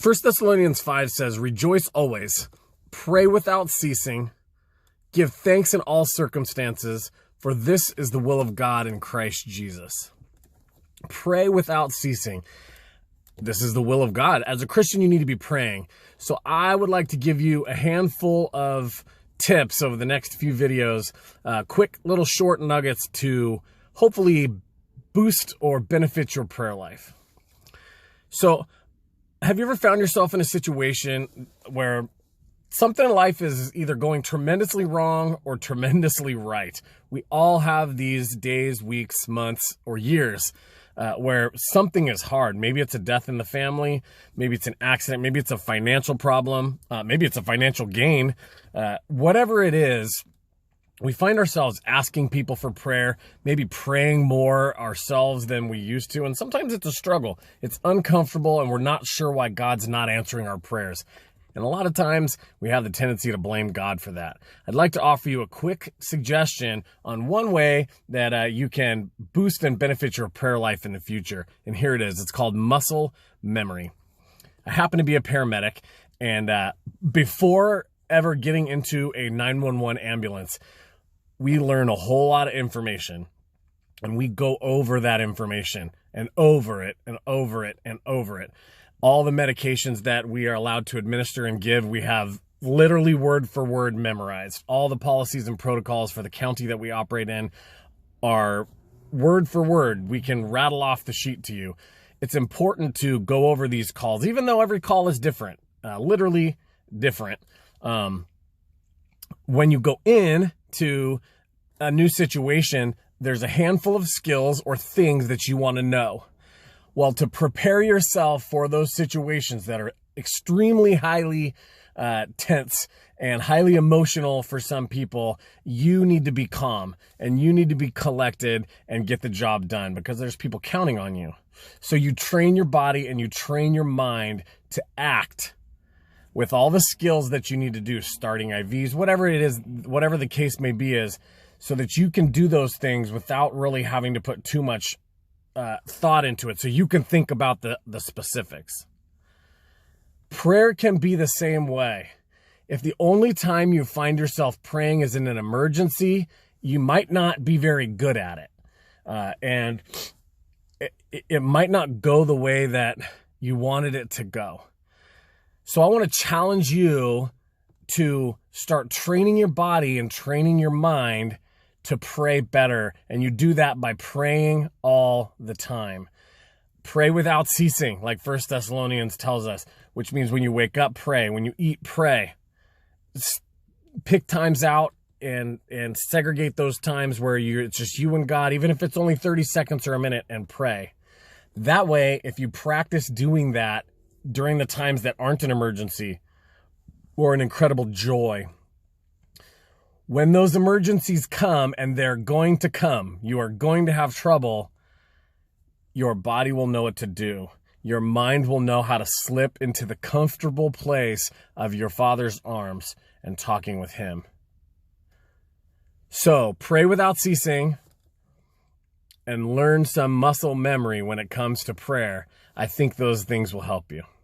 1 Thessalonians 5 says, "Rejoice always, pray without ceasing, give thanks in all circumstances, for this is the will of God in Christ Jesus." Pray without ceasing. This is the will of God. As a Christian, you need to be praying. So I would like to give you a handful of tips over the next few videos, quick little short nuggets to hopefully boost or benefit your prayer life. So have you ever found yourself in a situation where something in life is either going tremendously wrong or tremendously right? We all have these days, weeks, months, or years where something is hard. Maybe it's a death in the family. Maybe it's an accident. Maybe it's a financial problem. Maybe it's a financial gain. Whatever it is, we find ourselves asking people for prayer, maybe praying more ourselves than we used to. And sometimes it's a struggle. It's uncomfortable and we're not sure why God's not answering our prayers. And a lot of times we have the tendency to blame God for that. I'd like to offer you a quick suggestion on one way that you can boost and benefit your prayer life in the future. And here it is. It's called muscle memory. I happen to be a paramedic, and before ever getting into a 911 ambulance, we learn a whole lot of information, and we go over that information and over it and over it and over it. All the medications that we are allowed to administer and give, we have literally word for word memorized. All the policies and protocols for the county that we operate in are word for word. We can rattle off the sheet to you. It's important to go over these calls, even though every call is different, literally different. When you go in to a new situation, there's a handful of skills or things that you want to know. Well, to prepare yourself for those situations that are extremely highly tense and highly emotional for some people, you need to be calm and you need to be collected and get the job done because there's people counting on you. So you train your body and you train your mind to act with all the skills that you need to do, starting IVs, whatever it is, whatever the case may be, is so that you can do those things without really having to put too much thought into it, so you can think about the specifics. Prayer can be the same way. If the only time you find yourself praying is in an emergency, you might not be very good at it. And it might not go the way that you wanted it to go. So I want to challenge you to start training your body and training your mind to pray better. And you do that by praying all the time. Pray without ceasing, like 1 Thessalonians tells us, which means when you wake up, pray. When you eat, pray. Pick times out and segregate those times where it's just you and God, even if it's only 30 seconds or a minute, and pray. That way, if you practice doing that during the times that aren't an emergency or an incredible joy, when those emergencies come, and they're going to come, you are going to have trouble, your body will know what to do. Your mind will know how to slip into the comfortable place of your Father's arms and talking with Him. So pray without ceasing and learn some muscle memory when it comes to prayer. I think those things will help you.